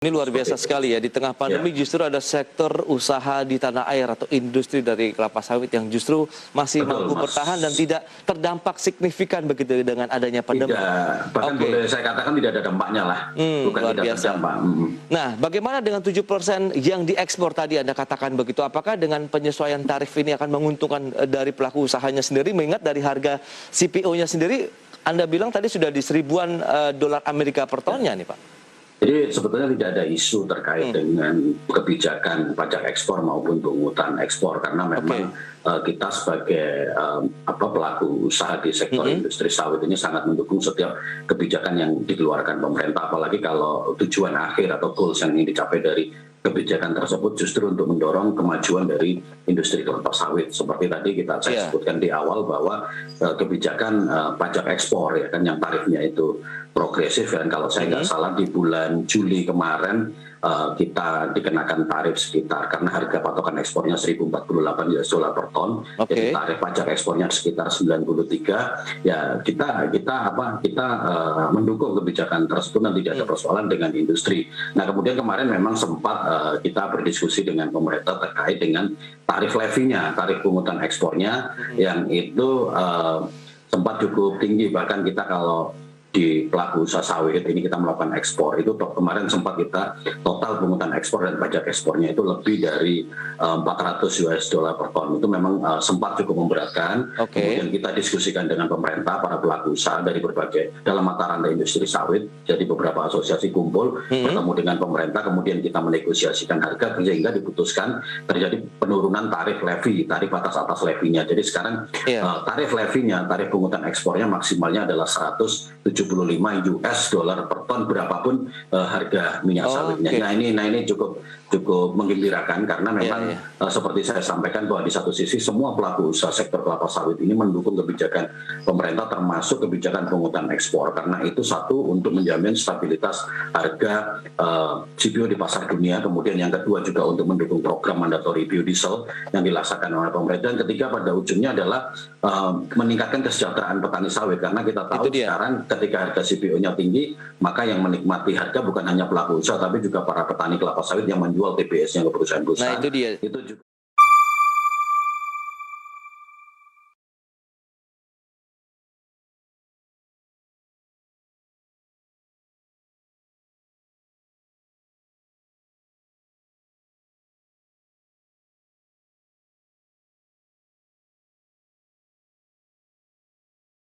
Ini luar biasa sekali ya, di tengah pandemi justru ada sektor usaha di tanah air atau industri dari kelapa sawit yang justru masih mampu bertahan dan tidak terdampak signifikan begitu dengan adanya pandemi. Tidak, bahkan boleh saya katakan tidak ada dampaknya lah, bukan luar tidak biasa. terdampak. Nah, bagaimana dengan 7% yang diekspor tadi Anda katakan begitu? Apakah dengan penyesuaian tarif ini akan menguntungkan dari pelaku usahanya sendiri, mengingat dari harga CPO-nya sendiri, Anda bilang tadi sudah di seribuan dolar Amerika per tonnya nih Pak? Jadi sebetulnya tidak ada isu terkait dengan kebijakan pajak ekspor maupun pungutan ekspor, karena memang kita sebagai pelaku usaha di sektor industri sawit ini sangat mendukung setiap kebijakan yang dikeluarkan pemerintah, apalagi kalau tujuan akhir atau goals yang ingin dicapai dari kebijakan tersebut justru untuk mendorong kemajuan dari industri kelapa sawit. Seperti tadi saya sebutkan di awal bahwa kebijakan pajak ekspor ya kan yang tarifnya itu progresif, dan kalau saya nggak salah di bulan Juli kemarin kita dikenakan tarif sekitar, karena harga patokan ekspornya 1048 US dollar per ton, jadi tarif pajak ekspornya sekitar 93. Ya kita mendukung kebijakan tersebut dan tidak ada persoalan dengan industri. Nah kemudian kemarin memang sempat kita berdiskusi dengan pemerintah terkait dengan tarif levinya, tarif pungutan ekspornya yang itu sempat cukup tinggi. Bahkan kita kalau di pelaku usaha sawit ini kita melakukan ekspor itu kemarin sempat kita total pungutan ekspor dan pajak ekspornya itu lebih dari 400 US dollar per ton. Itu memang sempat cukup memberatkan. Kemudian kita diskusikan dengan pemerintah, para pelaku usaha dari berbagai dalam mata rantai industri sawit, jadi beberapa asosiasi kumpul bertemu dengan pemerintah, kemudian kita menegosiasikan harga sehingga diputuskan terjadi penurunan tarif levi, tarif atas levinya. Jadi sekarang tarif levinya, tarif pungutan ekspornya maksimalnya adalah 175 US dollar per ton berapapun harga minyak sawitnya. Nah ini cukup menggembirakan, karena memang seperti saya sampaikan bahwa di satu sisi semua pelaku usaha sektor kelapa sawit ini mendukung kebijakan pemerintah termasuk kebijakan pungutan ekspor, karena itu satu untuk menjamin stabilitas harga CPO di pasar dunia, kemudian yang kedua juga untuk mendukung program mandatory biodiesel yang dilaksanakan oleh pemerintah, dan ketiga pada ujungnya adalah meningkatkan kesejahteraan petani sawit, karena kita tahu sekarang ketika harga CPO-nya tinggi, maka yang menikmati harga bukan hanya pelaku usaha tapi juga para petani kelapa sawit yang menjual TBS-nya ke perusahaan-perusahaan. Nah itu dia. Itu juga